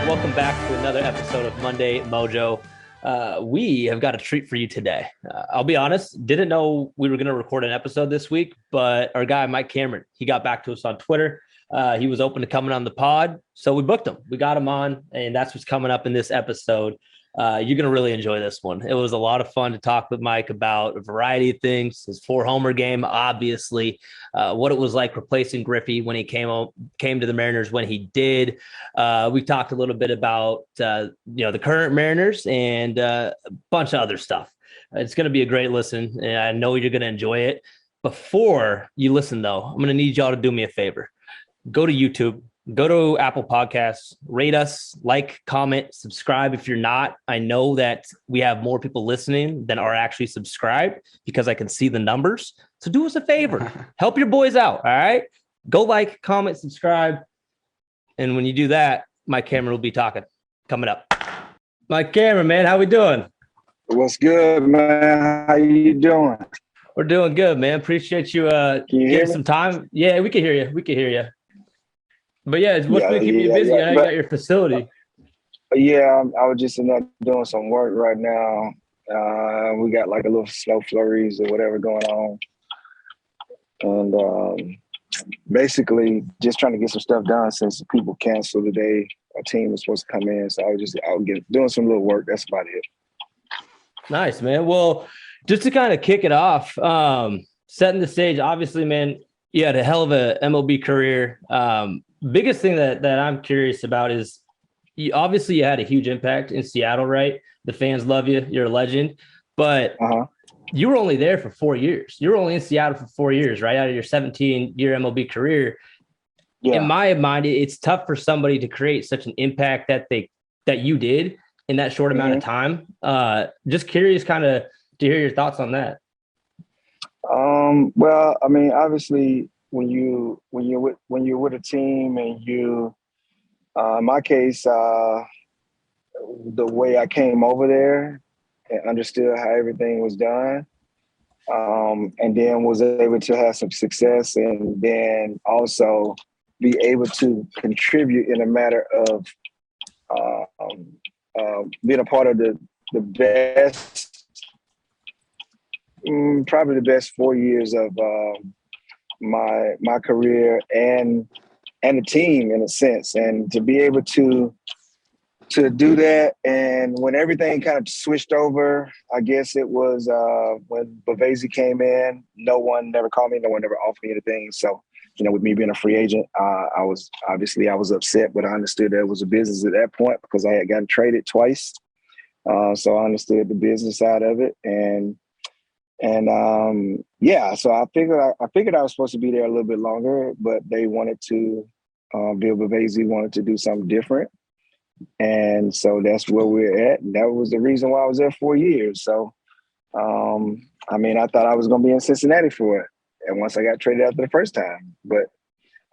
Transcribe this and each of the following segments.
welcome back to another episode of Monday Mojo. We have got a treat for you today. I'll be honest, didn't know we were going to record an episode this week, but our guy, Mike Cameron, he got back to us on Twitter. He was open to coming on the pod, so we booked him. We got him on, and that's what's coming up in this episode. You're going to really enjoy this one. It was a lot of fun to talk with Mike about a variety of things, his 4-homer game, obviously, what it was like replacing Griffey when he came to the Mariners when he did. We talked a little bit about, the current Mariners and a bunch of other stuff. It's going to be a great listen, and I know you're going to enjoy it. Before you listen, though, I'm going to need y'all to do me a favor. Go to YouTube. Go to Apple Podcasts, rate us, like, comment, subscribe. If you're not, I know that we have more people listening than are actually subscribed because I can see the numbers. So do us a favor. Help your boys out, all right? Go like, comment, subscribe. And when you do that, Mike Cameron will be talking coming up. Mike Cameron, man, how we doing? What's good, man? How you doing? We're doing good, man. Appreciate you getting some time. Yeah, we can hear you. We can hear you. But yeah, what's been keeping you busy? I know you got your facility. Yeah, I was just in there doing some work right now. We got like a little slow flurries or whatever going on. And basically just trying to get some stuff done since people canceled today. Our team was supposed to come in. So I was doing some little work. That's about it. Nice, man. Well, just to kind of kick it off, setting the stage, obviously, man, you had a hell of a MLB career. Biggest thing that I'm curious about is you had a huge impact in Seattle, right? The fans love you. You're a legend, but you were only there for 4 years. You were only in Seattle for 4 years, right? Out of your 17-year MLB career. Yeah. In my mind, it's tough for somebody to create such an impact that you did in that short amount of time. Just curious kind of to hear your thoughts on that. Well, I mean, obviously, when you're with a team and you, in my case, the way I came over there and understood how everything was done, and then was able to have some success, and then also be able to contribute in a matter of being a part of the best, probably the best 4 years of my career and the team in a sense, and to be able to do that. And when everything kind of switched over, I guess it was when Bavasi came in, no one never called me, no one never offered me anything. So, with me being a free agent, I was upset, but I understood that it was a business at that point because I had gotten traded twice. So I understood the business side of it. So I figured I was supposed to be there a little bit longer, but they wanted to, Bill Bavasi wanted to do something different. And so that's where we're at. And that was the reason why I was there 4 years. So, I thought I was going to be in Cincinnati for it. And once I got traded after the first time, but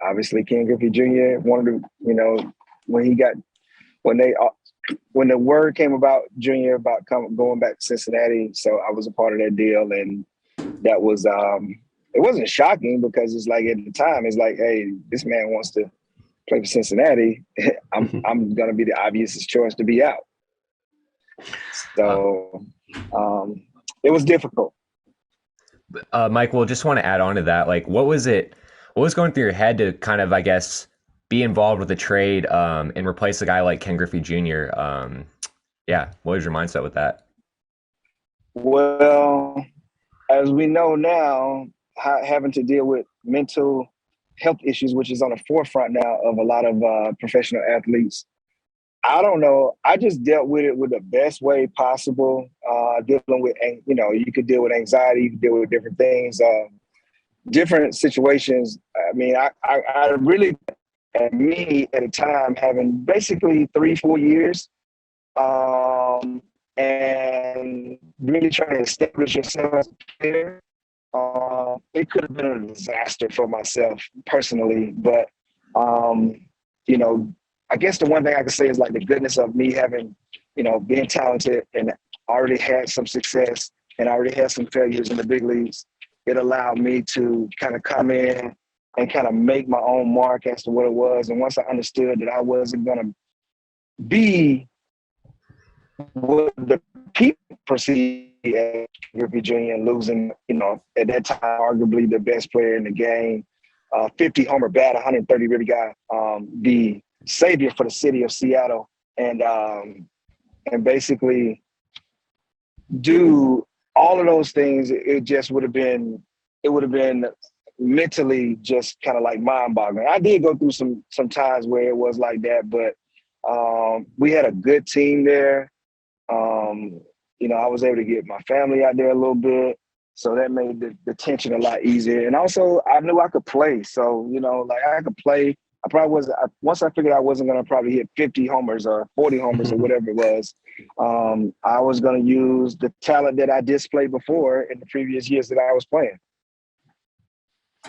obviously Ken Griffey Jr. wanted to, when the word came about Junior about going back to Cincinnati, so I was a part of that deal, and that was it wasn't shocking because it's like at the time it's like, hey, this man wants to play for Cincinnati. I'm gonna be the obvious choice to be out. So it was difficult. Mike, well, just want to add on to that. Like, what was going through your head to kind of, I guess, be involved with the trade and replace a guy like Ken Griffey Jr.? What was your mindset with that? Well, as we know now, having to deal with mental health issues, which is on the forefront now of a lot of professional athletes, I don't know. I just dealt with it with the best way possible. Dealing with, you could deal with anxiety, you could deal with different things, different situations. I mean, I really, at me at a time, having basically 3-4 years, and really trying to establish yourself as a player, it could have been a disaster for myself personally. But, I guess the one thing I can say is like the goodness of me having, being talented and already had some success and already had some failures in the big leagues. It allowed me to kind of come in and kind of make my own mark as to what it was. And once I understood that I wasn't going to B, what the people perceive as Griffey Jr. and losing, at that time, arguably the best player in the game, 50 homer bat, 130 ribby guy, the savior for the city of Seattle, and basically do all of those things. It just would have been mentally just kind of like mind-boggling. I did go through some times where it was like that, but we had a good team there. I was able to get my family out there a little bit, so that made the tension a lot easier. And also, I knew I could play, so I could play. I probably was. Once I figured I wasn't going to probably hit 50 homers or 40 homers or whatever it was, I was going to use the talent that I displayed before in the previous years that I was playing.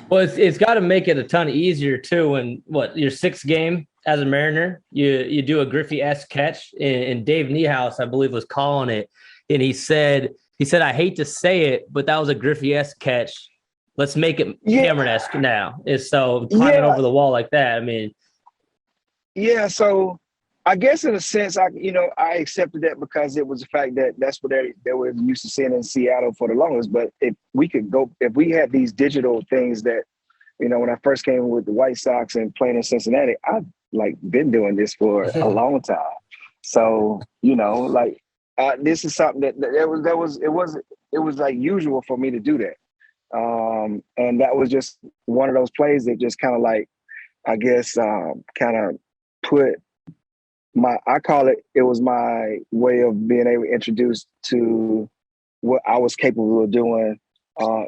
Well, it's got to make it a ton easier too. And your sixth game as a Mariner, you do a Griffey-esque catch, and Dave Niehaus, I believe, was calling it, and he said, I hate to say it, but that was a Griffey-esque catch. Let's make it Cameron-esque now. It's so climbing over the wall like that. I mean, yeah. So I guess in a sense, I accepted that because it was the fact that that's what they were used to seeing in Seattle for the longest. But if we had these digital things that, when I first came with the White Sox and playing in Cincinnati, I've been doing this for a long time. So, this is something it was like usual for me to do that. And that was just one of those plays that just kind of like, I guess, kind of put it was my way of being able to introduce to what I was capable of doing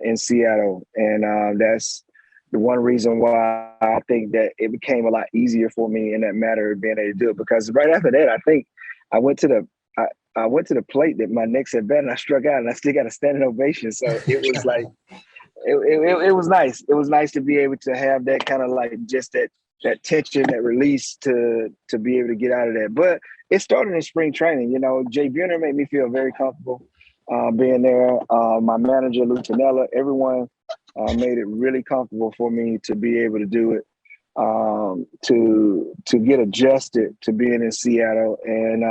in Seattle. And that's the one reason why I think that it became a lot easier for me in that matter of being able to do it. Because right after that, I think I went to the plate that my next at bat and I struck out and I still got a standing ovation. So it was like, it was nice. It was nice to be able to have that kind of like just that tension, that release to be able to get out of that. But it started in spring training. Jay Buhner made me feel very comfortable being there. My manager, Lou Piniella, everyone made it really comfortable for me to be able to do it, to get adjusted to being in Seattle. And,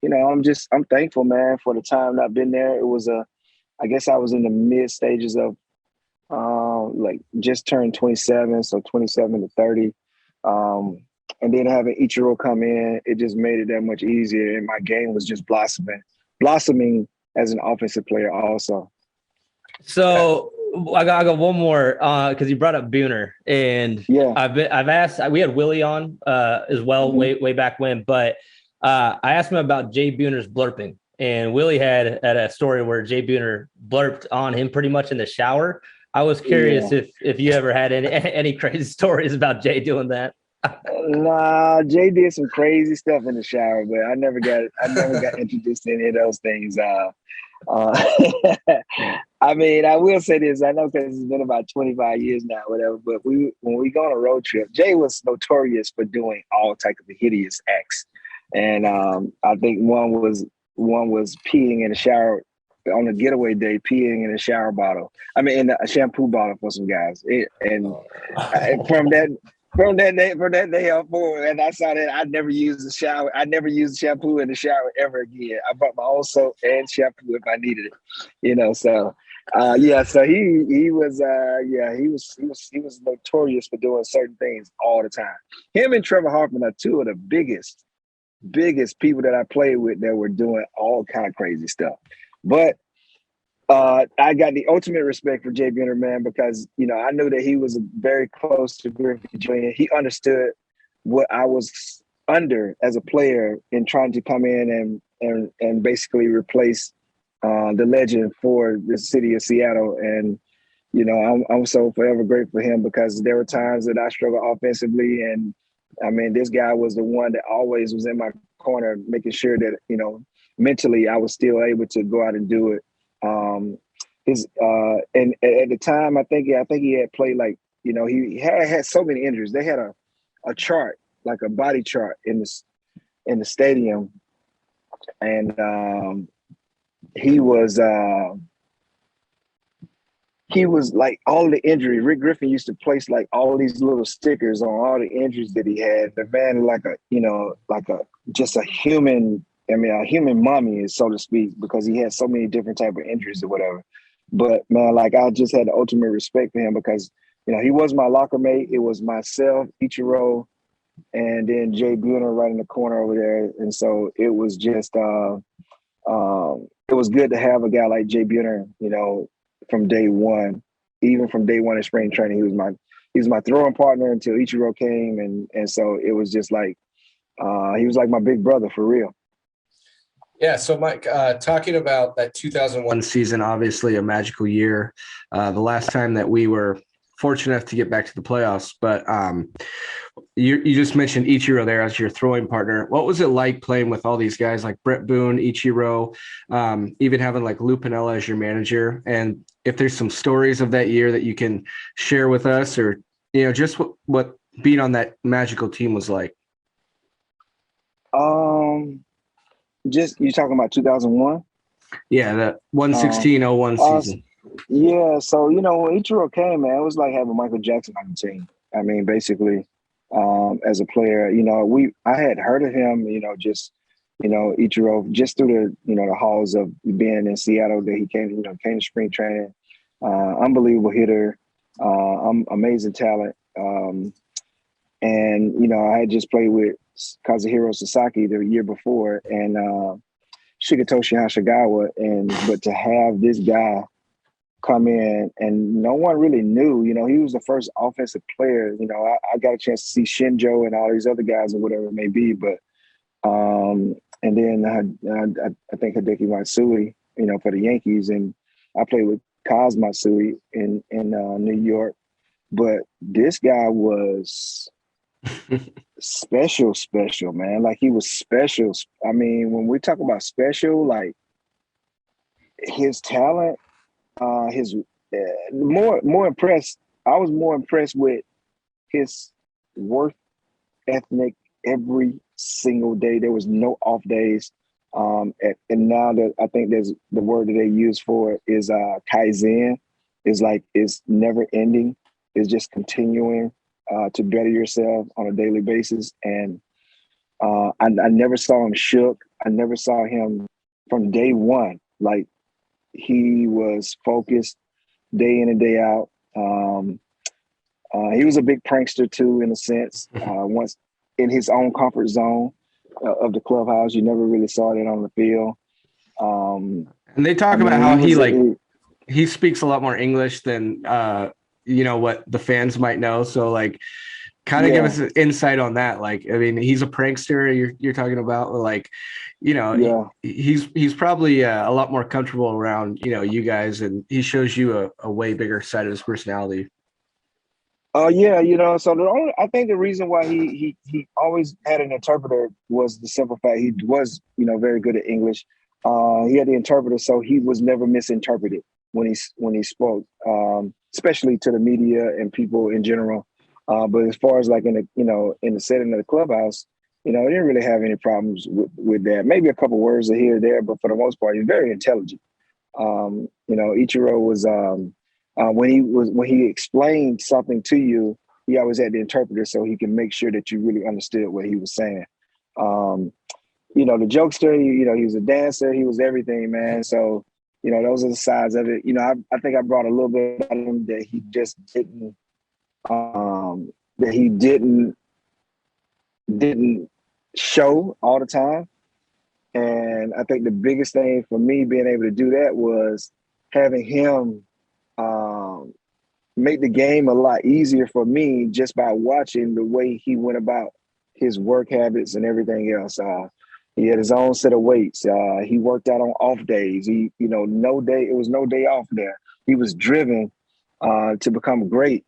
I'm thankful, man, for the time I've been there. It was I guess I was in the mid stages of just turned 27, so 27 to 30. And then having Ichiro come in, it just made it that much easier. And my game was just blossoming as an offensive player also. So I got one more because you brought up Buhner, and I've asked. We had Willie on as well way back when, but I asked him about Jay Buhner's blurping, and Willie had a story where Jay Buhner blurped on him pretty much in the shower. I was curious if you ever had any crazy stories about Jay doing that. Nah, Jay did some crazy stuff in the shower, but I never got introduced to any of those things. I mean, I will say this. I know because it's been about 25 years now, whatever. But when we go on a road trip, Jay was notorious for doing all type of hideous acts, and I think one was peeing in the shower on a getaway day, peeing in a shower bottle. I mean, in a shampoo bottle for some guys. From that day on forward, and I saw that, I never used the shower. I never used shampoo in the shower ever again. I brought my own soap and shampoo if I needed it. So so he was notorious for doing certain things all the time. Him and Trevor Hoffman are two of the biggest people that I played with that were doing all kind of crazy stuff. But I got the ultimate respect for Jay Buhner, man, because, I knew that he was very close to Griffey Jr. He understood what I was under as a player in trying to come in and basically replace the legend for the city of Seattle. And, I'm so forever grateful for him because there were times that I struggled offensively. And, I mean, this guy was the one that always was in my corner, making sure that, mentally I was still able to go out and do it. And at the time, I think he had played he had so many injuries. They had a chart, like a body chart in the stadium, and he was like all the injury. Rick Griffin used to place like all these little stickers on all the injuries that he had. The man like a just a human. I mean, a human mummy, so to speak, because he had so many different type of injuries or whatever. But man, like I just had the ultimate respect for him because he was my locker mate. It was myself, Ichiro, and then Jay Buhner right in the corner over there. And so it was just it was good to have a guy like Jay Buhner, from day one. Even from day one in spring training, he was my throwing partner until Ichiro came, and so it was just like he was like my big brother for real. Yeah, so Mike, talking about that 2001 season, obviously a magical year. The last time that we were fortunate enough to get back to the playoffs, but you just mentioned Ichiro there as your throwing partner. What was it like playing with all these guys like Brett Boone, Ichiro, even having like Lou Piniella as your manager? And if there's some stories of that year that you can share with us, or just what being on that magical team was like. Just you talking about 2001? Yeah, the 116-01 season. Yeah, so when Ichiro came, man, it was like having Michael Jackson on the team. I mean, basically, as a player, I had heard of him, Ichiro just through the halls of being in Seattle that he came to spring training. Unbelievable hitter, amazing talent. And I had just played with Kazuhiro Sasaki the year before and Shigetoshi Hashiguwa, but to have this guy come in and no one really knew, he was the first offensive player. I got a chance to see Shinjo and all these other guys or whatever it may be, but and then I think Hideki Matsui, for the Yankees, and I played with Kaz Matsui in New York, but this guy was special, man. Like he was special. I mean, when we talk about special, like his talent, his more impressed. I was more impressed with his work ethic every single day. There was no off days. And now that I think there's the word that they use for it is Kaizen. It's never ending. It's just continuing to better yourself on a daily basis. And I never saw him shook. I never saw him from day one. Like he was focused day in and day out. He was a big prankster too, in a sense. Once in his own comfort zone of the clubhouse, you never really saw that on the field. And they talk about how he speaks a lot more English than what the fans might know. So like, kind of give us an insight on that. Like, I mean, he's a prankster. You're talking about like, he's probably a lot more comfortable around you guys, and he shows you a way bigger side of his personality. So I think the reason why he always had an interpreter was the simple fact he was very good at English. He had the interpreter, so he was never misinterpreted when he spoke, especially to the media and people in general. But as far as like in the setting of the clubhouse, he didn't really have any problems with that. Maybe a couple words here or there, but for the most part, he's very intelligent. Ichiro was when he explained something to you, he always had the interpreter so he can make sure that you really understood what he was saying. The jokester, he was a dancer, he was everything, man. So, those are the sides of it. I think I brought a little bit out of him that he just didn't didn't show all the time. And I think the biggest thing for me being able to do that was having him make the game a lot easier for me just by watching the way he went about his work habits and everything else. He had his own set of weights. He worked out on off days. It was no day off there. He was driven to become great.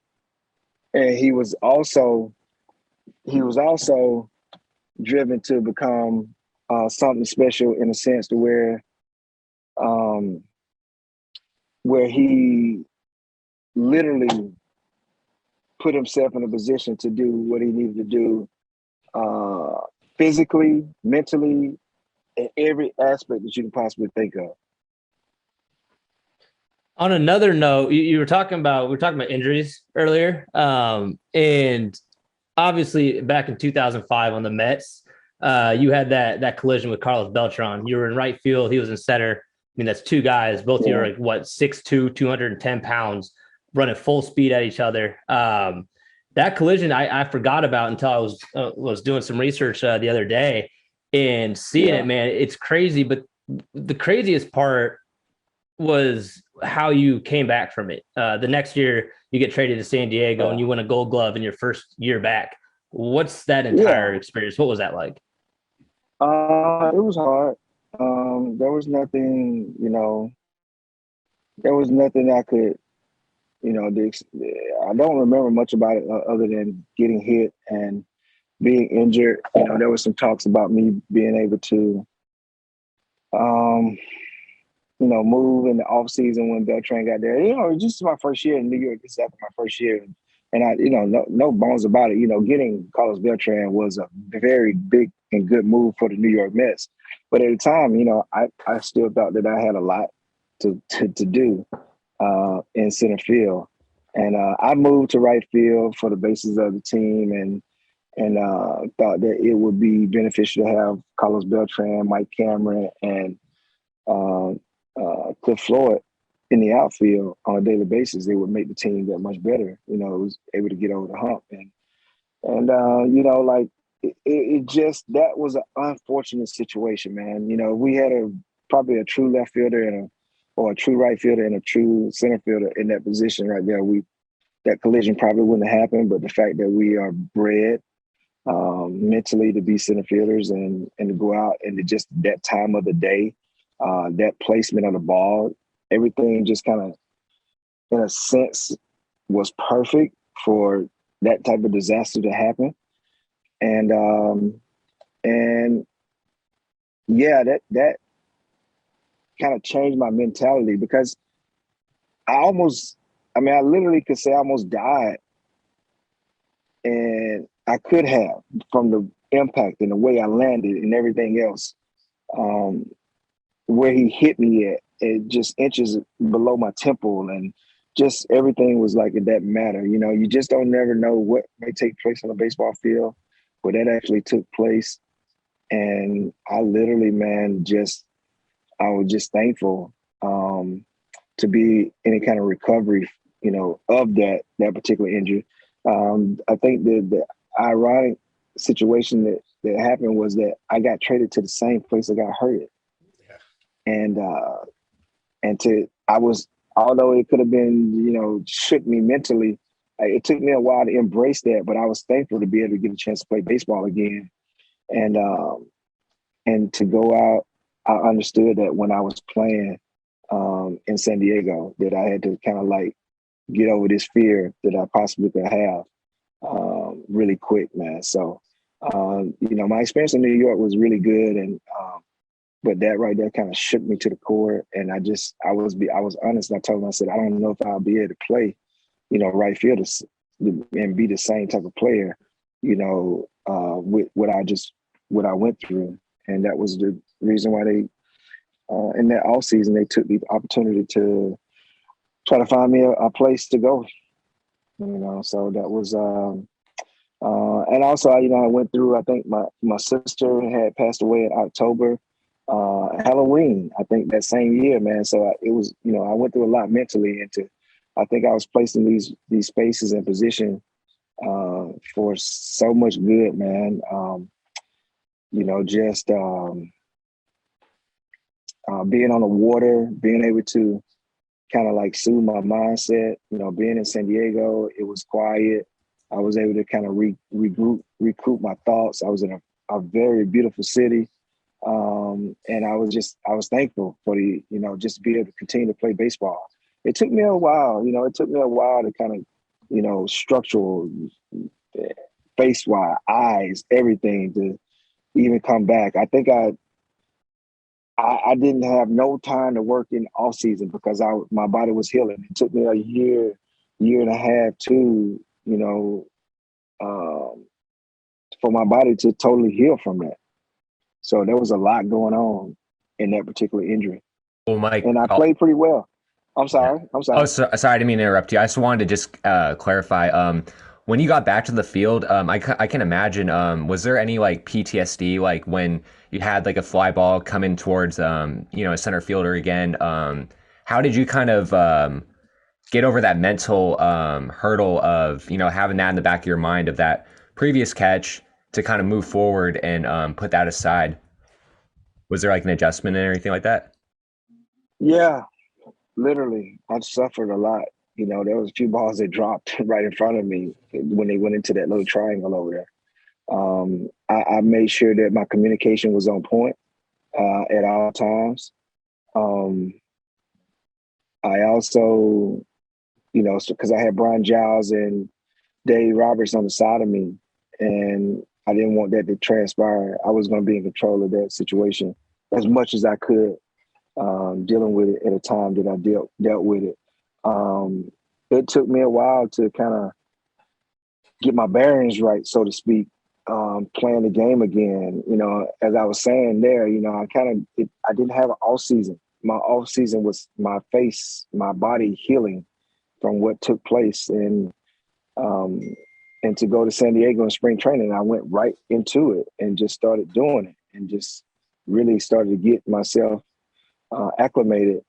And he was also driven to become something special in a sense to where he literally put himself in a position to do what he needed to do physically, mentally, in every aspect that you can possibly think of. On another note, we were talking about injuries earlier, and obviously back in 2005 on the Mets, You had that collision with Carlos Beltran. You were in right field. He was in center. I mean, that's two guys. Both of you are like, what, 6'2", 210 pounds, running full speed at each other. That collision I forgot about until I was doing some research the other day and seeing it, man. It's crazy. But the craziest part was how you came back from it. The next year, you get traded to San Diego and you win a Gold Glove in your first year back. What's that entire experience? What was that like? It was hard. There was nothing, there was nothing I could, I don't remember much about it other than getting hit and being injured. There was some talks about me being able to, move in the off season when Beltran got there. Just my first year in New York. This is after my first year, and I, no bones about it. Getting Carlos Beltran was a very big and good move for the New York Mets. But at the time, I still thought that I had a lot to do in center field, and I moved to right field for the basis of the team, and thought that it would be beneficial to have Carlos Beltran, Mike Cameron, and Cliff Floyd in the outfield on a daily basis. It would make the team that much better. It was able to get over the hump, and it just, that was an unfortunate situation, man. We had probably a true left fielder or a true right fielder and a true center fielder in that position right there. That collision probably wouldn't have happened, but the fact that we are bred mentally to be center fielders and to go out and to just that time of the day, that placement of the ball, everything just kind of, in a sense, was perfect for that type of disaster to happen. And that kind of changed my mentality, because I literally could say I almost died, and I could have, from the impact and the way I landed and everything else. Where he hit me at, it just inches below my temple, and just everything was like in that matter. You just don't never know what may take place on a baseball field, but that actually took place. And I literally, man, I was just thankful to be any kind of recovery, of that particular injury. I think the ironic situation that happened was that I got traded to the same place I got hurt. And although it could have been, shook me mentally, it took me a while to embrace that, but I was thankful to be able to get a chance to play baseball again. And to go out, I understood that when I was playing in San Diego, that I had to kind of like get over this fear that I possibly could have really quick, man. So, my experience in New York was really good, and but that right there kind of shook me to the core. And I was honest. And I told him, I said, I don't know if I'll be able to play, right field and be the same type of player, with what I went through. And that was the reason why they, in that off season, they took the opportunity to try to find me a place to go, so that was, and also, I went through, I think my sister had passed away in October, Halloween, I think that same year, man. So it was, I went through a lot mentally, and I think I was placed in these spaces and position for so much good, man. Just being on the water, being able to kind of like soothe my mindset, being in San Diego, it was quiet. I was able to kind of recoup my thoughts. I was in a very beautiful city. And I was thankful for just to be able to continue to play baseball. It took me a while, to kind of, structural, face-wise, eyes, everything to even come back. I think I didn't have no time to work in off season because my body was healing. It took me a year and a half to, for my body to totally heal from that. So there was a lot going on in that particular injury. Well, Mike, and I played pretty well. I'm sorry. Oh, sorry, I didn't mean to interrupt you. I just wanted to just clarify. when you got back to the field, I can imagine, was there any like PTSD, like when you had like a fly ball coming towards, a center fielder again? How did you kind of get over that mental hurdle of, having that in the back of your mind of that previous catch to kind of move forward and put that aside? Was there like an adjustment and everything like that? Yeah, literally, I've suffered a lot. There was a few balls that dropped right in front of me when they went into that little triangle over there. I made sure that my communication was on point at all times. I also, because I had Brian Giles and Dave Roberts on the side of me, and I didn't want that to transpire. I was going to be in control of that situation as much as I could, dealing with it at a time that I dealt with it. It took me a while to kind of get my bearings right, so to speak, playing the game again. As I was saying there, I didn't have an off season. My off season was my face, my body healing from what took place, and to go to San Diego in spring training, I went right into it and just started doing it, and just really started to get myself acclimated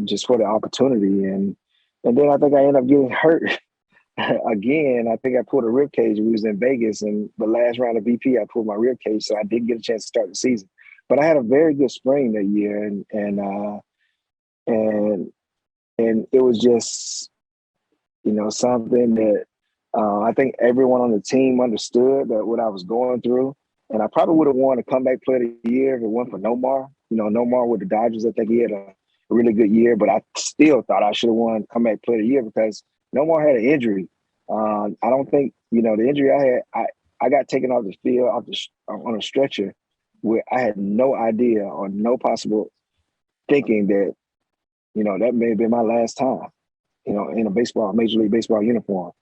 just for the opportunity. And then I think I ended up getting hurt again. I think I pulled a rib cage. We was in Vegas, and the last round of VP, I pulled my rib cage, so I didn't get a chance to start the season. But I had a very good spring that year, and it was just something that I think everyone on the team understood that what I was going through. And I probably would have won a comeback player of the year if it weren't for Nomar. Nomar with the Dodgers, I think he had a really good year, but I still thought I should have won comeback player of the year because Nomar had an injury. I don't think, the injury I had, I got taken off the field on a stretcher where I had no idea or no possible thinking that, that may have been my last time, in a Major League Baseball uniform.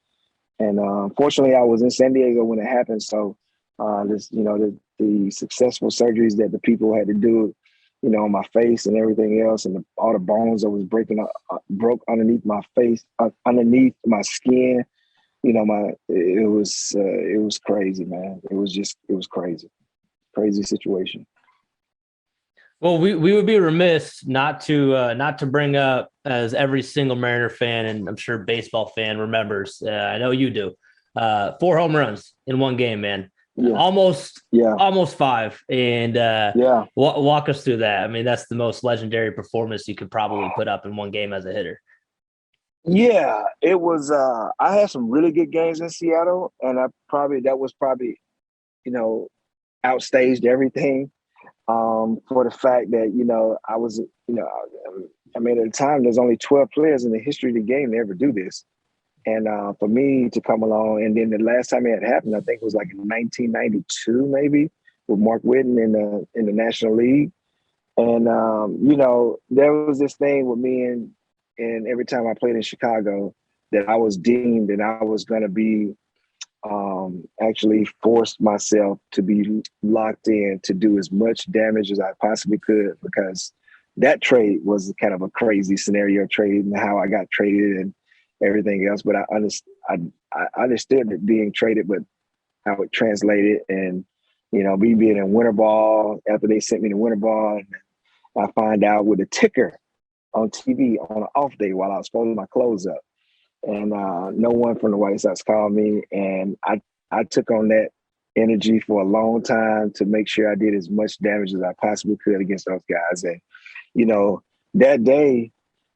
And fortunately, I was in San Diego when it happened. So the successful surgeries that the people had to do, on my face and everything else, and all the bones that was broke underneath my face, underneath my skin. It was crazy, man. It was crazy situation. Well, we would be remiss not to bring up, as every single Mariner fan and I'm sure baseball fan remembers. I know you do. 4 home runs in one game, man. Yeah. Almost 5. And walk us through that. I mean, that's the most legendary performance you could probably put up in one game as a hitter. Yeah, it was. I had some really good games in Seattle, and that was probably, outstaged everything. For the fact that, I was, at the time, there's only 12 players in the history of the game to ever do this. And for me to come along, and then the last time it had happened, I think it was like in 1992, maybe, with Mark Whitten in the National League. And, there was this thing with me, and every time I played in Chicago, that I was deemed and I was going to be actually forced myself to be locked in to do as much damage as I possibly could, because that trade was kind of a crazy scenario trade and how I got traded and everything else. But I understood it being traded, but how it translated, and me being in winter ball after they sent me to winter ball, and I find out with a ticker on TV on an off day while I was folding my clothes up. And no one from the White Sox called me. And I took on that energy for a long time to make sure I did as much damage as I possibly could against those guys. And, that day,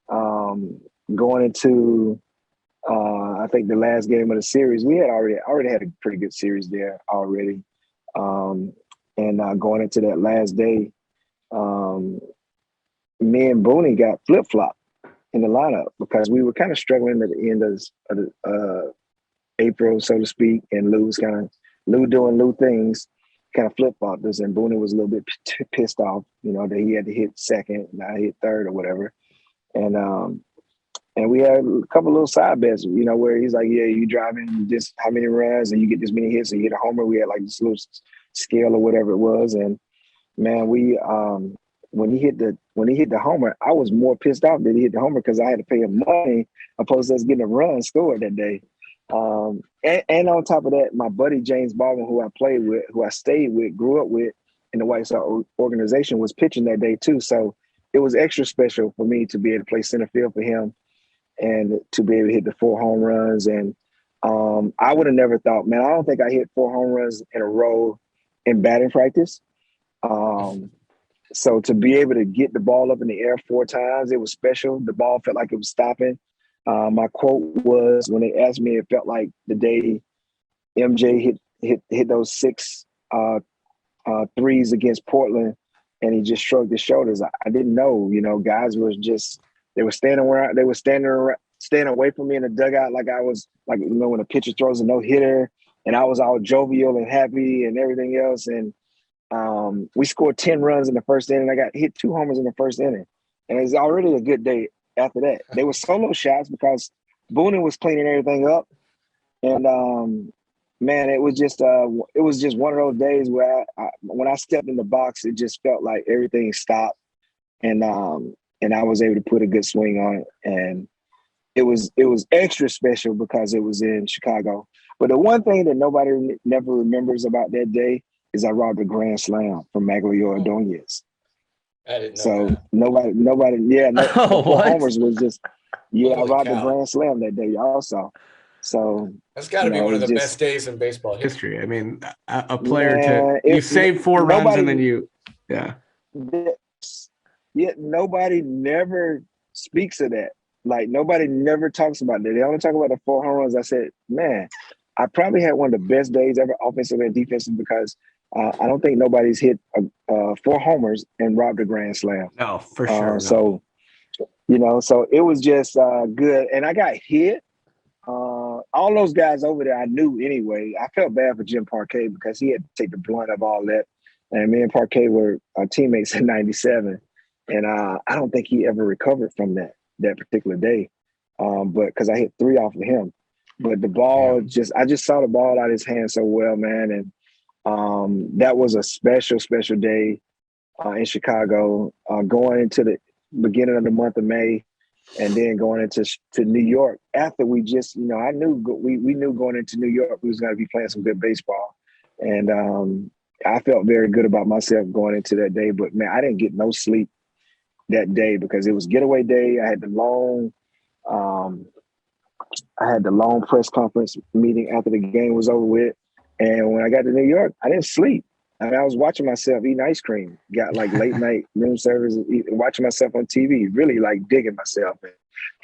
going into, I think the last game of the series, we had already had a pretty good series there already. And going into that last day, me and Booney got flip-flopped in the lineup because we were kind of struggling at the end of April, so to speak, and Lou doing Lou things kind of flip-flopped us, and Booney was a little bit pissed off, that he had to hit second and I hit third or whatever. And we had a couple little side bets, where he's like, yeah, you driving this how many runs and you get this many hits and you get a homer. We had like this little scale or whatever it was. And man, when he hit the homer, I was more pissed off that he hit the homer because I had to pay him money opposed to us getting a run scored that day. And on top of that, my buddy James Baldwin, who I played with, who I stayed with, grew up with in the White Sox organization, was pitching that day too. So it was extra special for me to be able to play center field for him and to be able to hit the 4 home runs. And I would have never thought, man, I don't think I hit 4 home runs in a row in batting practice. So to be able to get the ball up in the air 4 times, it was special. The ball felt like it was stopping. My quote was, when they asked me, it felt like the day MJ hit those 6 threes against Portland, and he just shrugged his shoulders. I didn't know, guys were just, they were standing away from me in the dugout like I was, like, when a pitcher throws a no-hitter, and I was all jovial and happy and everything else. And we scored 10 runs in the first inning. I got hit 2 homers in the first inning, and it's already a good day after that. They were solo shots because Boone was cleaning everything up, and man, it was just one of those days where when I stepped in the box, it just felt like everything stopped, and I was able to put a good swing on it, and it was extra special because it was in Chicago. But the one thing that nobody never remembers about that day is I robbed a grand slam from Magglio Ordonez. I didn't know So that. nobody, yeah, no, Oh, the 4 what? homers was just, I Holy robbed cow. a grand slam that day also. So That's got to be one of the it's best days in baseball history. History. I mean, a player Man, you save 4 runs and then nobody never speaks of that. Like, nobody never talks about that. They only talk about the 4 home runs. I said, man, I probably had one of the best days ever, offensive and defensive, because I don't think nobody's hit 4 homers and robbed a grand slam. No, for sure. No. So, so it was just good. And I got hit. All those guys over there I knew anyway. I felt bad for Jim Parquet because he had to take the blunt of all that. And me and Parquet were teammates in '97. And I don't think he ever recovered from that particular day. But because I hit 3 off of him. But the ball I just saw the ball out of his hand so well, man. And that was a special, special day in Chicago, going into the beginning of the month of May, and then going into New York after we just, I knew we knew going into New York we was going to be playing some good baseball. And I felt very good about myself going into that day. But, man, I didn't get no sleep that day because it was getaway day. I had the long press conference meeting after the game was over with. And when I got to New York, I didn't sleep. I mean, I was watching myself eating ice cream, got like late night room service, watching myself on TV, really like digging myself and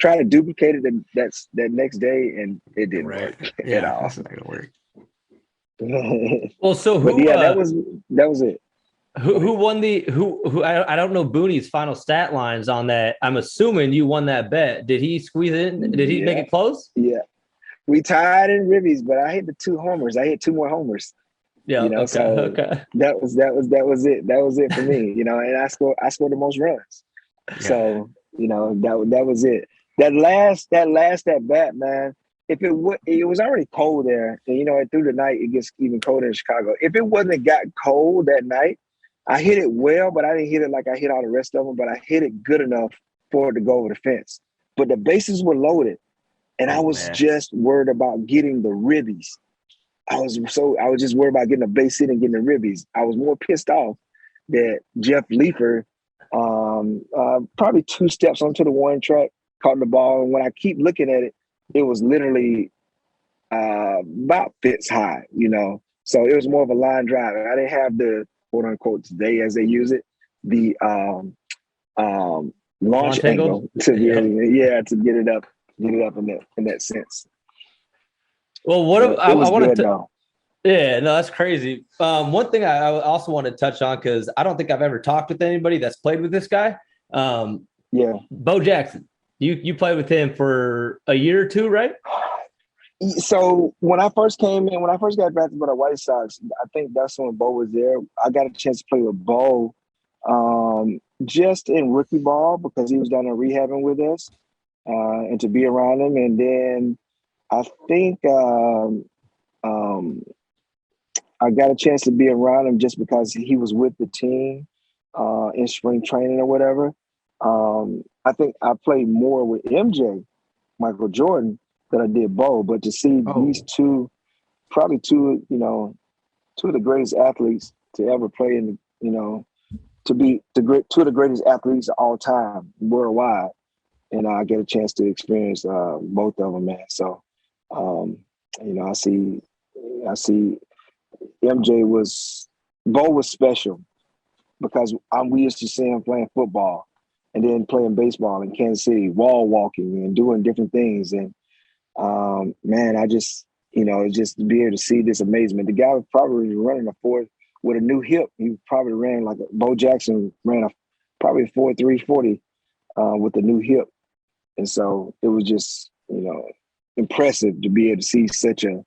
trying to duplicate it that next day, and it didn't work at all. That's not gonna work. Well, so who? But yeah, that was it. Who won who I don't know Booney's final stat lines on that. I'm assuming you won that bet. Did he squeeze in? Did he make it close? Yeah. We tied in ribbies, but I hit the 2 homers. I hit 2 more homers. Yeah. Okay. So okay. that was it. That was it for me, and I scored the most runs. Yeah. So, that was it. That last at bat, man, if it was already cold there, and through the night it gets even colder in Chicago. If it wasn't got cold that night, I hit it well, but I didn't hit it like I hit all the rest of them, but I hit it good enough for it to go over the fence. But the bases were loaded, and I was just worried about getting the ribbies. I was just worried about getting a base hit and getting the ribbies. I was more pissed off that Jeff Leafer, probably 2 steps onto the 1 track, caught the ball. And when I keep looking at it, it was literally about fits high, So it was more of a line drive. I didn't have the quote unquote today, as they use it, the launch angle to be able, to get it up in that sense. Well, I wanted to. Though. Yeah, no, that's crazy. One thing I also want to touch on, because I don't think I've ever talked with anybody that's played with this guy. Bo Jackson. You played with him for a year or 2, right? So when I first got drafted by the White Sox, I think that's when Bo was there. I got a chance to play with Bo just in rookie ball because he was down there rehabbing with us, and to be around him. And then I think I got a chance to be around him just because he was with the team in spring training or whatever. I think I played more with MJ, Michael Jordan, that I did bowl, but to see these two, probably two of the greatest athletes to ever play in, to be two of the greatest athletes of all time worldwide. And I get a chance to experience both of them, man. So, I see Bo was special because we used to see him playing football and then playing baseball in Kansas City, wall walking and doing different things. And man, I just, just to be able to see this amazement. The guy was probably running a fourth with a new hip. He probably ran like Bo Jackson ran probably a 4.340 with a new hip. And so it was just, impressive to be able to see such a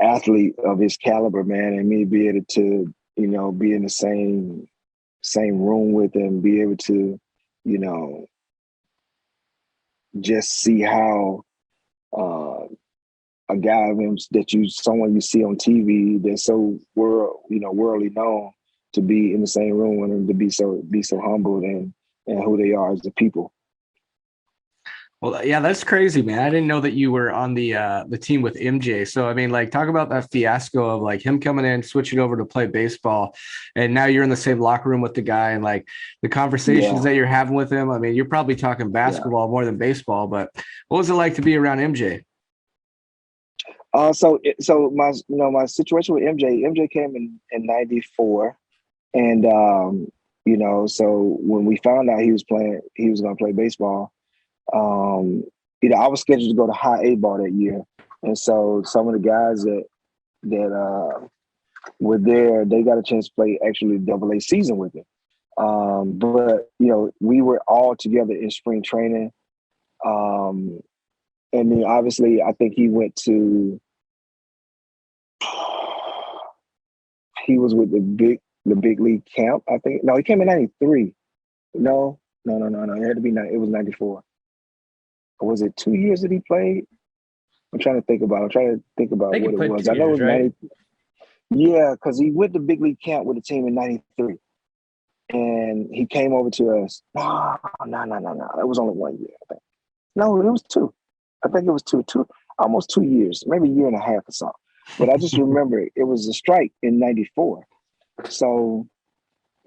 athlete of his caliber, man, and me be able to, be in the same room with him, be able to, just see how a guy of him someone you see on TV that's so worldly known, to be in the same room with him, to be so humbled and who they are as a people. Well, yeah, that's crazy, man. I didn't know that you were on the team with MJ. So, I mean, like, talk about that fiasco of like him coming in, switching over to play baseball, and now you're in the same locker room with the guy, and like the conversations that you're having with him. I mean, you're probably talking basketball more than baseball. But what was it like to be around MJ? So my situation with MJ came in '94, and so when we found out he was going to play baseball. I was scheduled to go to high A ball that year. And so some of the guys that were there, they got a chance to play actually double A season with him. But we were all together in spring training. And then obviously I think he was with the big league camp, I think. No, he came in '93. No. It had to be it was '94. Was it 2 years that he played? I'm trying to think about what it was. I know it was right? Yeah, because he went to big league camp with the team in '93. And he came over to us. No. It was only 1 year, I think. No, it was two. I think it was two, almost 2 years, maybe a year and a half or so. But I just remember it was a strike in '94. So,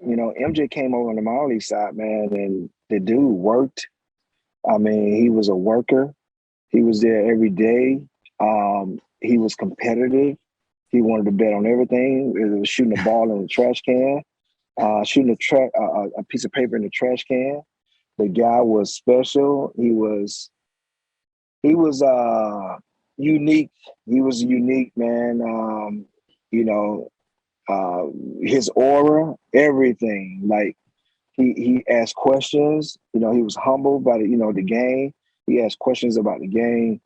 MJ came over on the minor league side, man, and the dude worked. I mean, he was a worker. He was there every day. He was competitive. He wanted to bet on everything. It was shooting a ball in the trash can, shooting a piece of paper in the trash can. The guy was special. He was unique. He was unique, man. His aura, everything. Like, he asked questions. He was humbled by the game. He asked questions about the game.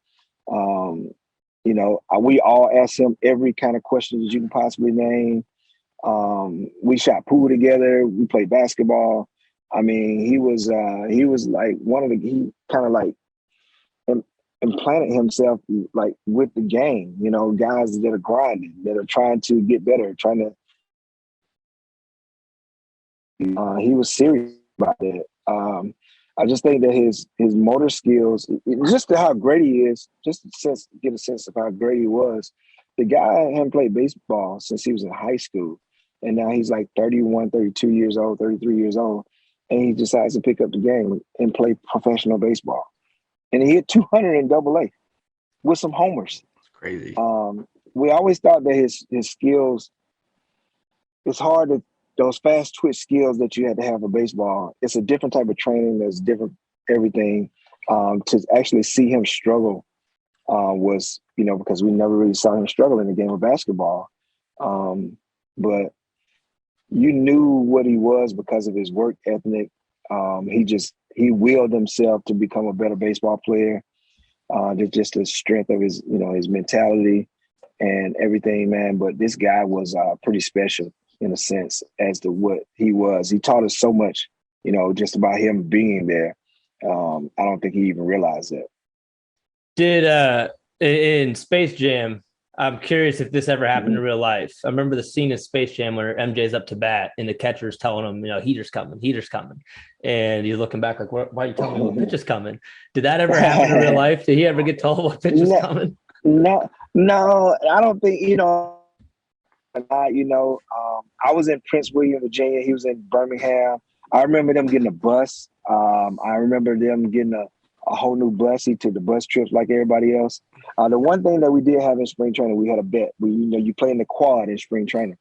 We all asked him every kind of question that you can possibly name. We shot pool together. We played basketball. I mean, he was like he kind of like implanted himself like with the game. Guys that are grinding, that are trying to get better, he was serious about that. I just think that his motor skills, just how great he is, just get a sense of how great he was. The guy hadn't played baseball since he was in high school, and now he's like 31, 32 years old, 33 years old, and he decides to pick up the game and play professional baseball. And he hit 200 in Double A with some homers. It's crazy. We always thought that his skills, it's hard to, those fast twitch skills that you had to have for baseball, it's a different type of training. There's different everything. To actually see him struggle was, because we never really saw him struggle in the game of basketball. But you knew what he was because of his work ethic. He willed himself to become a better baseball player. Just the strength of his, his mentality and everything, man. But this guy was pretty special in a sense as to what he was. He taught us so much, just about him being there. I don't think he even realized that. Did in Space Jam, I'm curious if this ever happened in real life. I remember the scene in Space Jam where MJ's up to bat and the catcher's telling him, heater's coming. And he's looking back like, why are you telling me what pitch is coming? Did that ever happen in real life? Did he ever get told what pitch was coming? No, I don't think, I was in Prince William, Virginia. He was in Birmingham. I remember them getting a bus. I remember them getting a whole new bus. He took the bus trips like everybody else. The one thing that we did have in spring training, we had a bet. You play in the quad in spring training,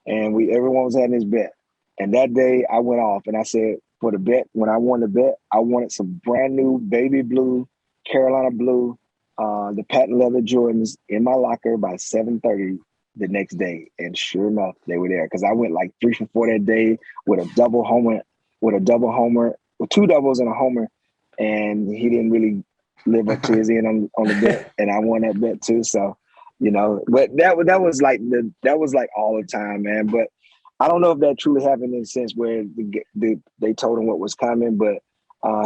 and everyone was having this bet. And that day, I went off and I said, for the bet, when I won the bet, I wanted some brand new baby blue, Carolina blue, the patent leather Jordans in my locker by 7:30 the next day. And sure enough, they were there because I went like 3 for 4 that day with a double homer, with two doubles and a homer. And he didn't really live up to his end on the bet, and I won that bet too. So, but that was like all the time, man. But I don't know if that truly happened in the sense where they told him what was coming, but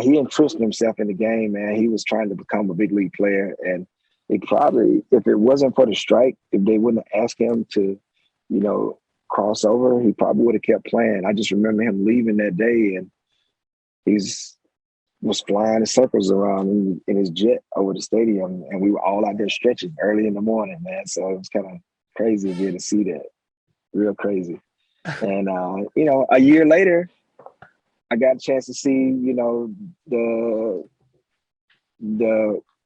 he entrenched himself in the game, man. He was trying to become a big league player, and it probably, if it wasn't for the strike, if they wouldn't have asked him to, cross over, he probably would have kept playing. I just remember him leaving that day, and was flying in circles around in his jet over the stadium, and we were all out there stretching early in the morning, man. So it was kind of crazy to be able to see that, real crazy. And a year later, I got a chance to see the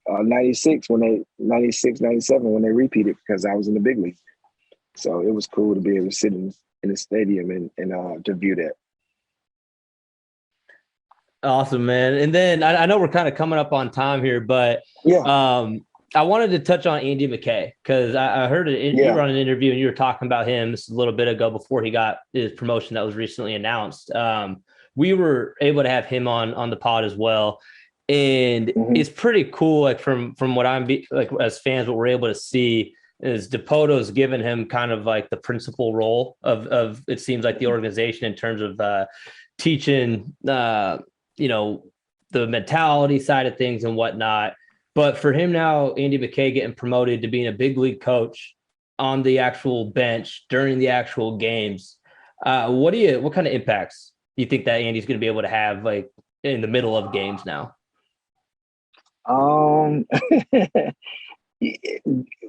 96 96, 97 when they repeated, because I was in the big league. So it was cool to be able to sit in the stadium and to view that. Awesome, man. And then I know we're kind of coming up on time here, but I wanted to touch on Andy McKay because I heard you were on an interview and you were talking about him a little bit ago before he got his promotion that was recently announced. We were able to have him on the pod as well. And it's pretty cool, like from what as fans, what we're able to see is DePoto's given him kind of like the principal role of it seems like the organization in terms of teaching the mentality side of things and whatnot. But for him now, Andy McKay getting promoted to being a big league coach on the actual bench during the actual games, what kind of impacts do you think that Andy's going to be able to have like in the middle of games now?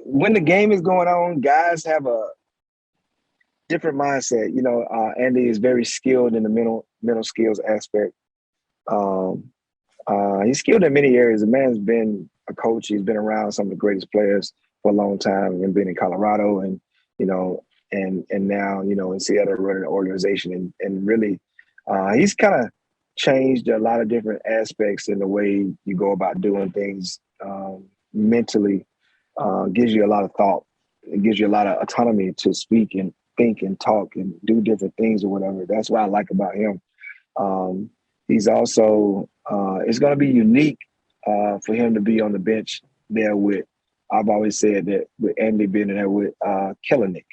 When the game is going on, guys have a different mindset. Andy is very skilled in the mental skills aspect. He's skilled in many areas. The man's been a coach. He's been around some of the greatest players for a long time, and been in Colorado, and now in Seattle running the organization, and really he's kind of changed a lot of different aspects in the way you go about doing things mentally. Gives you a lot of thought. It gives you a lot of autonomy to speak and think and talk and do different things or whatever. That's what I like about him. He's also, it's going to be unique for him to be on the bench there with, I've always said that with Andy being there with Kelenic.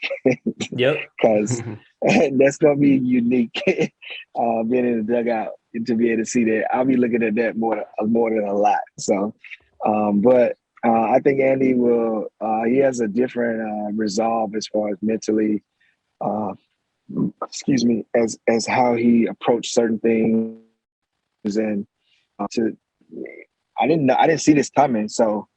Yep. Because that's going to be unique, being in the dugout to be able to see that. I'll be looking at that more than a lot. So, but I think Andy he has a different resolve as far as mentally, as how he approached certain things. And I didn't see this coming. So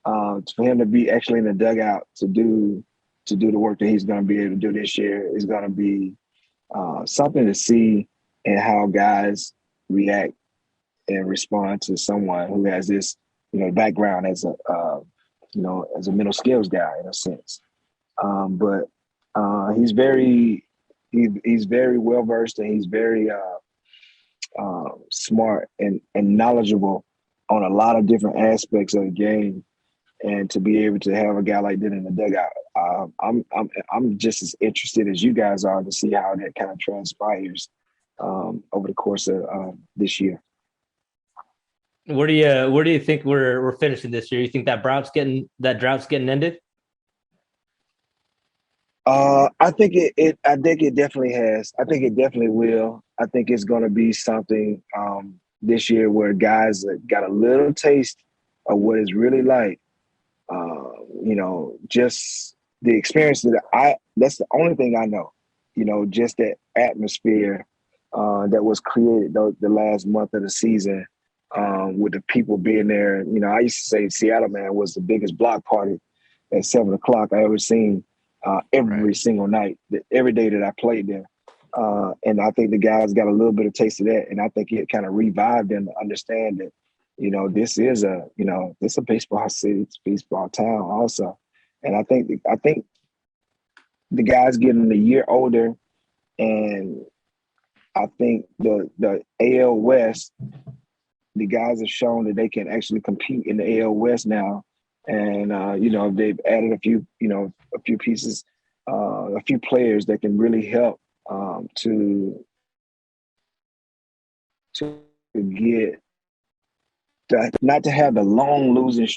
for him to be actually in the dugout to do the work that he's going to be able to do this year is going to be something to see, and how guys react and respond to someone who has this, background as a mental skills guy in a sense. But he's very well versed, and he's very smart and knowledgeable on a lot of different aspects of the game. And to be able to have a guy like that in the dugout, I'm just as interested as you guys are to see how that kind of transpires over the course of this year. Where do you think we're finishing this year? You think that drought's getting ended? I think it definitely has. I think it definitely will. I think it's going to be something this year where guys got a little taste of what it's really like Just the experience that's the only thing I know, just that atmosphere that was created the last month of the season with the people being there. I used to say Seattle, man, was the biggest block party at 7:00 I ever seen every single night, every day that I played there. And I think the guys got a little bit of taste of that. And I think it kind of revived them to understand that, this is this a baseball city, it's a baseball town also. And I think the guys getting a year older, and I think the AL West, the guys have shown that they can actually compete in the AL West now. And they've added a few pieces, a few players that can really help to get not to have the long losing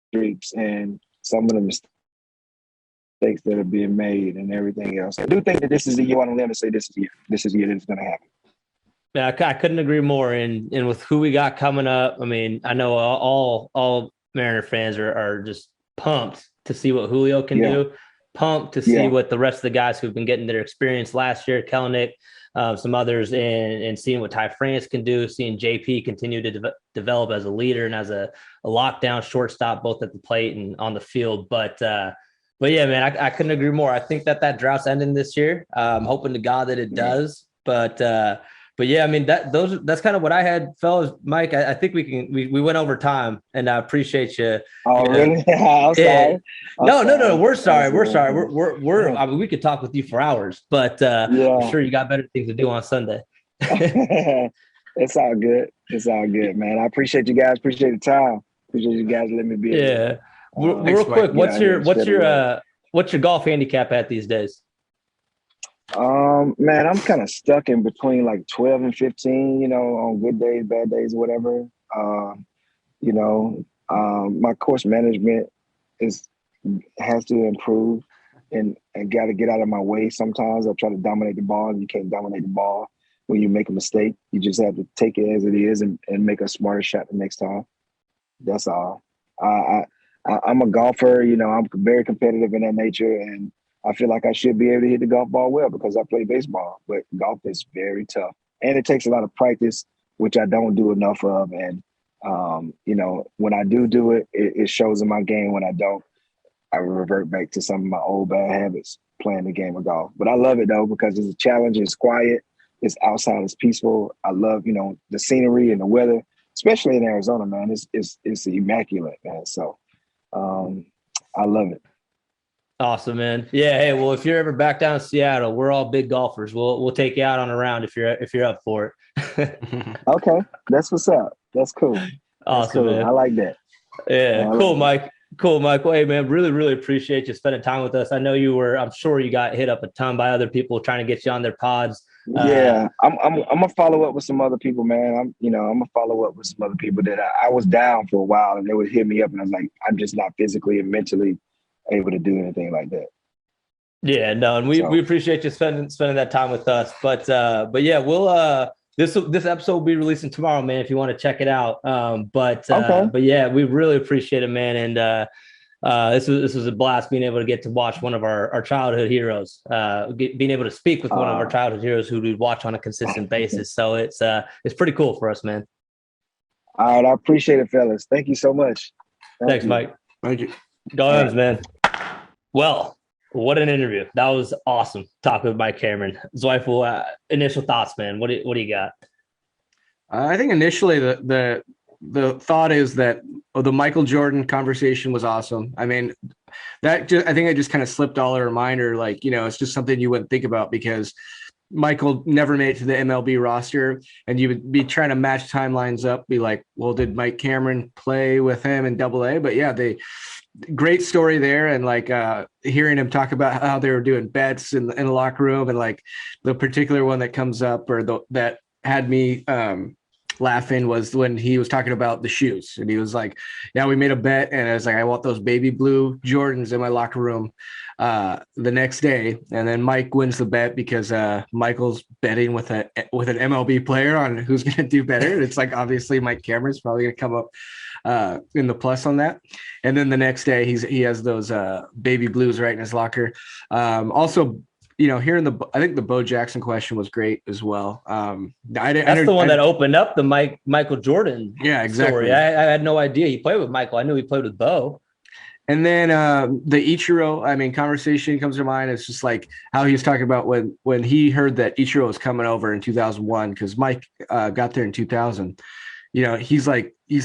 streaks and some of the mistakes that are being made and everything else. I do think that this is the year. I don't let to say this is the year. This is the year that it's going to happen. Yeah, I couldn't agree more. And with who we got coming up, I mean, I know all Mariner fans are just pumped to see what Julio can do. Pumped to see what the rest of the guys who've been getting their experience last year, Kelenic, some others, and seeing what Ty France can do, seeing JP continue to develop as a leader and as a lockdown shortstop, both at the plate and on the field. But yeah, man, I couldn't agree more. I think that drought's ending this year. I'm hoping to God that it does. But yeah, I mean that's kind of what I had, fellas. Mike, I think we went over time, and I appreciate you. Oh, really? I'm sorry. No. We're sorry. We're. I mean, we could talk with you for hours, but I'm sure you got better things to do on Sunday. It's all good. It's all good, man. I appreciate you guys. Appreciate the time. Appreciate you guys letting me be. Yeah. Real quick, what's your golf handicap at these days? Man, I'm kind of stuck in between like 12 and 15, on good days, bad days, whatever. My course management has to improve and got to get out of my way. Sometimes I try to dominate the ball, and you can't dominate the ball when you make a mistake. You just have to take it as it is and make a smarter shot the next time. That's all. I'm a golfer, I'm very competitive in that nature, and I feel like I should be able to hit the golf ball well because I play baseball, but golf is very tough. And it takes a lot of practice, which I don't do enough of. And, when I do it, it shows in my game. When I don't, I revert back to some of my old bad habits playing the game of golf. But I love it, though, because it's a challenge. It's quiet. It's outside. It's peaceful. I love, the scenery and the weather, especially in Arizona, man. It's immaculate, man. So I love it. Awesome, man. Yeah. Hey, well, if you're ever back down in Seattle, we're all big golfers. We'll take you out on a round if you're up for it. Okay, that's what's up. That's cool. Awesome, cool. man. I like that. Yeah, cool, Mike. Cool, Mike. Well, hey, man, really, really appreciate you spending time with us. I know I'm sure you got hit up a ton by other people trying to get you on their pods. Yeah, I'm gonna follow up with some other people, man. I'm gonna follow up with some other people that I was down for a while, and they would hit me up, and I was like, I'm just not physically and mentally able to do anything like that. Yeah, no, and we appreciate you spending that time with us. But yeah, we'll this episode will be releasing tomorrow, man, if you want to check it out. But yeah, we really appreciate it, man. And this was a blast being able to get to watch one of our childhood heroes, being able to speak with one of our childhood heroes who we watch on a consistent basis. So it's pretty cool for us, man. All right, I appreciate it, fellas. Thank you so much. Thanks, Mike. Thank you. Go ahead, man. Well, what an interview. That was awesome. Talking with Mike Cameron. Zweifel, initial thoughts, man. What do you got? I think initially the thought is that the Michael Jordan conversation was awesome. I mean, I think it just kind of slipped all a reminder, like, it's just something you wouldn't think about because Michael never made it to the MLB roster, and you would be trying to match timelines up, be like, well, did Mike Cameron play with him in AA? But yeah, great story there. And like hearing him talk about how they were doing bets in the locker room, and like the particular one that comes up that had me laughing was when he was talking about the shoes, and he was like, "Yeah, we made a bet, and I was like, I want those baby blue Jordans in my locker room the next day." And then Mike wins the bet because Michael's betting with an MLB player on who's going to do better. It's like obviously Mike Cameron's probably going to come up in the plus on that. And then the next day he has those baby blues right in his locker. Also, hearing I think the Bo Jackson question was great as well. That's the one that opened up the Michael Jordan exactly. story. I had no idea he played with Michael. I knew he played with Bo. And then the Ichiro, conversation comes to mind. It's just like how he was talking about when he heard that Ichiro was coming over in 2001, because Mike got there in 2000. He's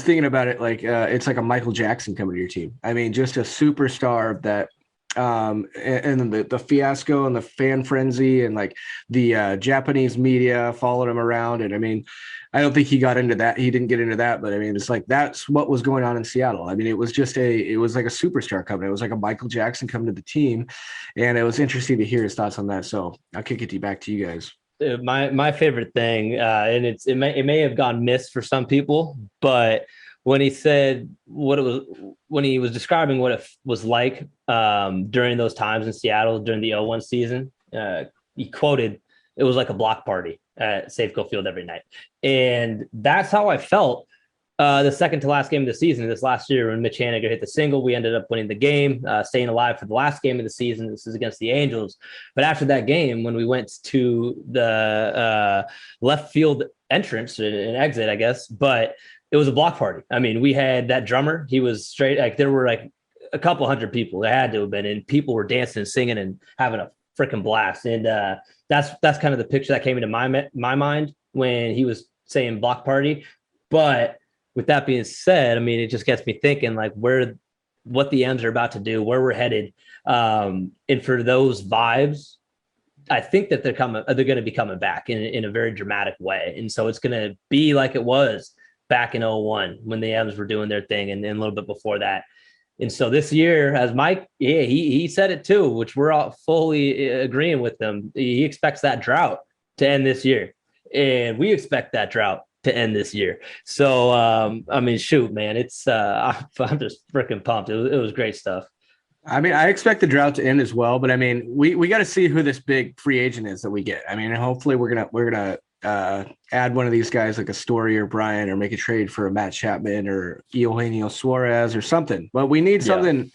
thinking about it like it's like a Michael Jackson coming to your team. Just a superstar that and the fiasco and the fan frenzy and like the Japanese media followed him around. And I don't think he got into that. He didn't get into that, but it's like, that's what was going on in Seattle. It was like a superstar coming. It was like a Michael Jackson coming to the team. And it was interesting to hear his thoughts on that. So I'll kick it back to you guys. My favorite thing, and it may have gone missed for some people, but when he said when he was describing what it was like during those times in Seattle during the 01 season, he quoted, "It was like a block party at Safeco Field every night." And that's how I felt the second to last game of the season this last year when Mitch Haniger hit the single. We ended up winning the game, staying alive for the last game of the season. This is against the Angels. But after that game, when we went to the left field entrance and exit, I guess, but it was a block party. We had that drummer. He was straight, like there were like a couple hundred people. There had to have been, and people were dancing and singing and having a freaking blast. And that's kind of the picture that came into my mind when he was saying block party. But with that being said, it just gets me thinking like what the M's are about to do, where we're headed. And for those vibes, I think that they're going to be coming back in a very dramatic way. And so it's going to be like it was back in 01 when the M's were doing their thing and a little bit before that. And so this year, as Mike, he said it too, which we're all fully agreeing with him. He expects that drought to end this year. And we expect that drought to end this year. So, shoot, man, it's I'm just freaking pumped. It was great stuff. I expect the drought to end as well, but we got to see who this big free agent is that we get. Hopefully we're gonna add one of these guys like a Story or Brian, or make a trade for a Matt Chapman or Eugenio Suarez or something. But we need something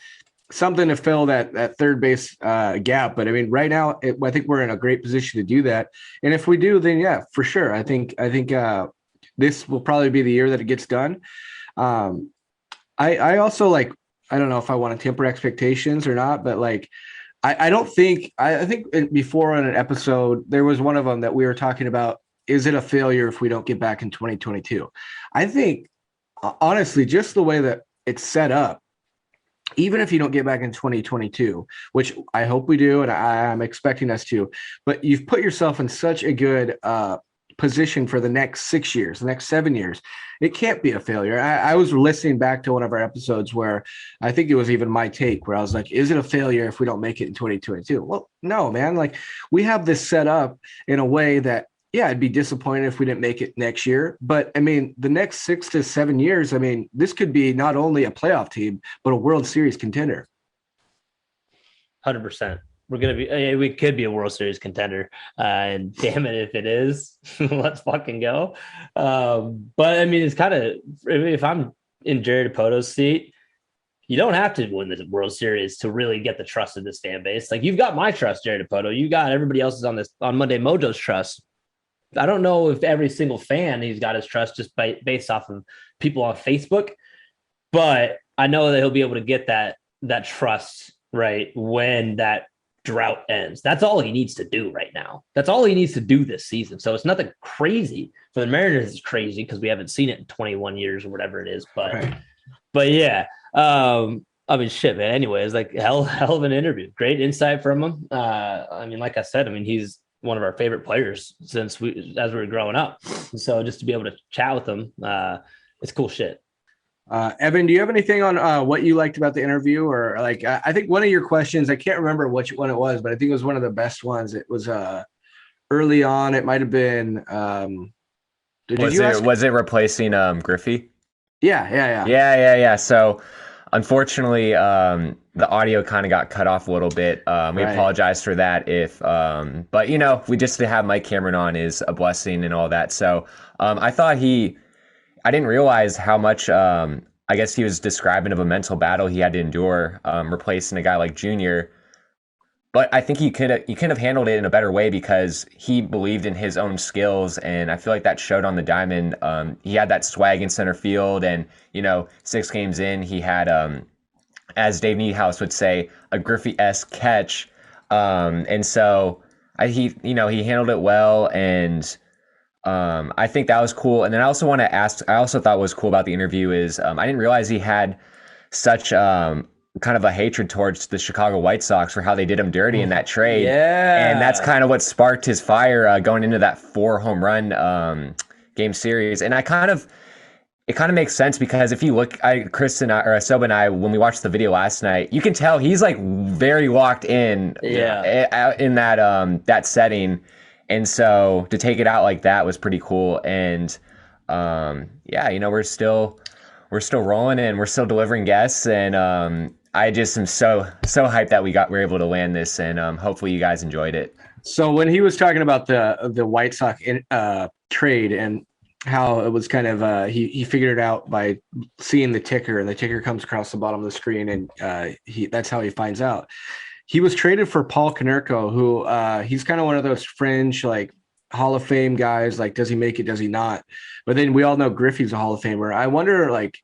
to fill that third base gap. But right now, I think we're in a great position to do that. And if we do, then yeah, for sure. I think this will probably be the year that it gets done. I also like, I don't know if I want to temper expectations or not, but like, I think before on an episode, there was one of them that we were talking about, is it a failure if we don't get back in 2022? I think, honestly, just the way that it's set up, even if you don't get back in 2022, which I hope we do, and I'm expecting us to, but you've put yourself in such a good position for the next 6 years, the next 7 years. It can't be a failure. I was listening back to one of our episodes where I think it was even my take where I was like, is it a failure if we don't make it in 2022? Well, no, man. Like, we have this set up in a way that, yeah, I'd be disappointed if we didn't make it next year. But the next 6 to 7 years, this could be not only a playoff team, but a World Series contender. 100%. We could be a World Series contender, and damn it if it is, let's fucking go. But it's kind of, if I'm in Jerry Dipoto's seat, you don't have to win the World Series to really get the trust of this fan base. Like, you've got my trust, Jerry Dipoto. You got everybody else's on Monday Mojo's trust. I don't know if every single fan he's got his trust just based off of people on Facebook, but I know that he'll be able to get that trust right when that drought ends. That's all he needs to do right now. That's all he needs to do this season. So it's nothing crazy for the Mariners. It's crazy because we haven't seen it in 21 years or whatever it is. But yeah, shit, man. Anyways, like hell of an interview. Great insight from him. Like I said, he's one of our favorite players as we were growing up. So just to be able to chat with him, it's cool shit. Evan, do you have anything on what you liked about the interview? Or like, I think one of your questions, I can't remember which one it was, but I think it was one of the best ones. It was early on. It might have been Was it replacing Griffey? Yeah. So unfortunately, the audio kind of got cut off a little bit. We apologize for that. But we just to have Mike Cameron on is a blessing and all that. So I didn't realize how much I guess he was describing of a mental battle he had to endure replacing a guy like Junior. But I think he could have handled it in a better way because he believed in his own skills, and I feel like that showed on the diamond. He had that swag in center field, and 6 games in, he had, as Dave Niehaus would say, a Griffey-esque catch, and so he handled it well, and I think that was cool. And then I also want to ask, I also thought what was cool about the interview is I didn't realize he had such kind of a hatred towards the Chicago White Sox for how they did him dirty in that trade. Yeah. And that's kind of what sparked his fire going into that 4 home run game series. And it kind of makes sense because if you look, Chris and I, or Soba and I, when we watched the video last night, you can tell he's like very locked in in that setting. And so to take it out like that was pretty cool. And we're still rolling and we're still delivering guests. And I just am so hyped that we're able to land this, and hopefully you guys enjoyed it. So when he was talking about the White Sox trade and how it was kind of he figured it out by seeing the ticker, and the ticker comes across the bottom of the screen, and that's how he finds out. He was traded for Paul Konerko, who he's kind of one of those fringe like Hall of Fame guys. Like, does he make it? Does he not? But then we all know Griffey's a Hall of Famer. I wonder, like,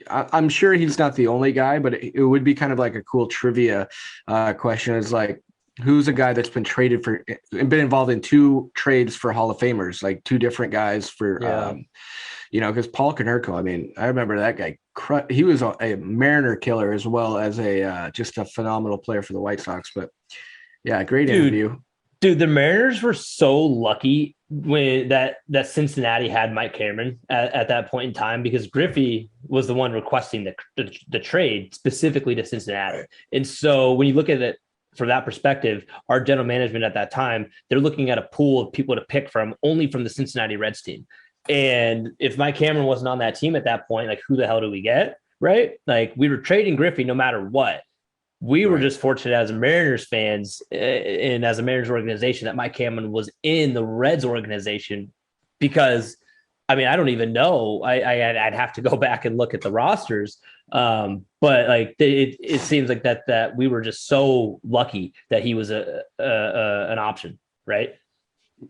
I'm sure he's not the only guy, but it would be kind of like a cool trivia question. Is like, who's a guy that's been traded for and been involved in 2 trades for Hall of Famers, like 2 different guys for, because Paul Konerko, I mean, I remember that guy. He was a Mariner killer as well as just a phenomenal player for the White Sox. But yeah, great interview. Dude, the Mariners were so lucky when that Cincinnati had Mike Cameron at that point in time, because Griffey was the one requesting the trade specifically to Cincinnati. And so when you look at it from that perspective, our general management at that time, they're looking at a pool of people to pick from only from the Cincinnati Reds team. And if Mike Cameron wasn't on that team at that point, like, who the hell do we get? Right? Like, we were trading Griffey no matter what. We were just fortunate as Mariners fans and as a Mariners organization that Mike Cameron was in the Reds organization, because, I mean, I don't even know. I'd have to go back and look at the rosters. But like it seems like that we were just so lucky that he was an option, right?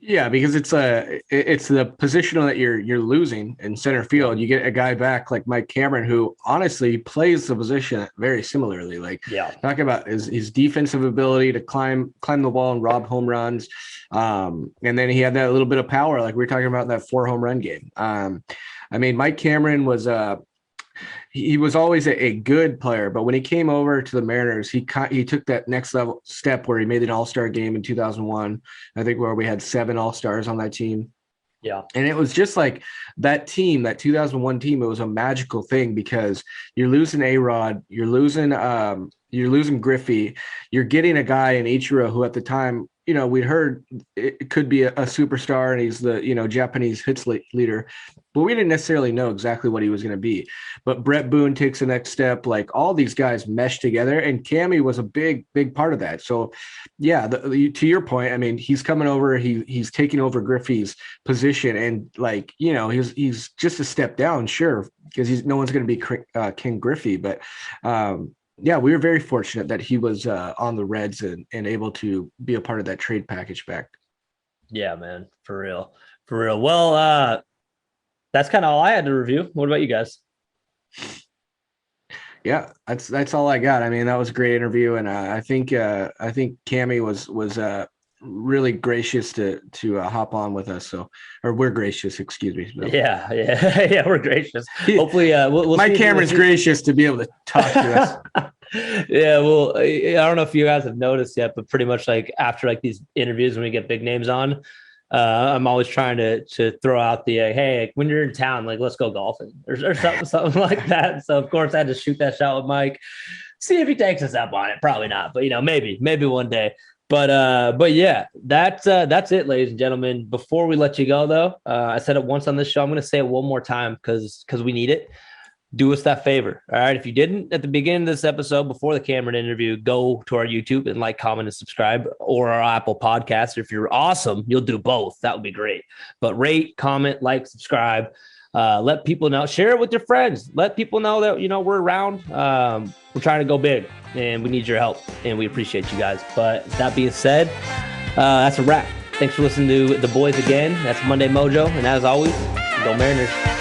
Yeah, because it's the position that you're losing in center field. You get a guy back like Mike Cameron, who honestly plays the position very similarly. Like, talking about his defensive ability to climb the wall and rob home runs, and then he had that little bit of power, like we were talking about in that 4 home run game. I mean, Mike Cameron was he was always a good player, but when he came over to the Mariners, he took that next level step where he made an all-star game in 2001, I think, where we had 7 all-stars on that team. Yeah. And it was just like that team, that 2001 team, it was a magical thing because you're losing A-Rod, you're losing Griffey, you're getting a guy in Ichiro who at the time, we'd heard it could be a superstar and he's the, Japanese hits leader, but we didn't necessarily know exactly what he was going to be. But Brett Boone takes the next step. Like, all these guys mesh together, and Cammy was a big part of that. So yeah, to your point, I mean, he's coming over, he's taking over Griffey's position, and like, he's just a step down, sure, because no one's going to be King Griffey, but yeah, we were very fortunate that he was on the Reds and able to be a part of that trade package back. Yeah, man, for real. Well, that's kind of all I had to review. What about you guys? Yeah, that's all I got. I mean, that was a great interview, and I think Cammy was really gracious to hop on with us. So, or we're gracious, excuse me. So. Yeah, we're gracious. Hopefully, we'll Mike Cameron's gracious to be able to talk to us. Yeah, well, I don't know if you guys have noticed yet, but pretty much like after like these interviews when we get big names on, I'm always trying to throw out the hey, when you're in town, like, let's go golfing or something like that. So of course I had to shoot that shot with Mike, see if he takes us up on it. Probably not, but maybe one day. But yeah, that's it, ladies and gentlemen. Before we let you go, though, I said it once on this show. I'm going to say it one more time because we need it. Do us that favor. All right. If you didn't at the beginning of this episode, before the Cameron interview, go to our YouTube and like, comment, and subscribe, or our Apple Podcast. If you're awesome, you'll do both. That would be great. But rate, comment, like, subscribe. Let people know. Share it with your friends. Let people know that, we're around. We're trying to go big, and we need your help, and we appreciate you guys. But that being said, that's a wrap. Thanks for listening to the boys again. That's Monday Mojo. And as always, go Mariners.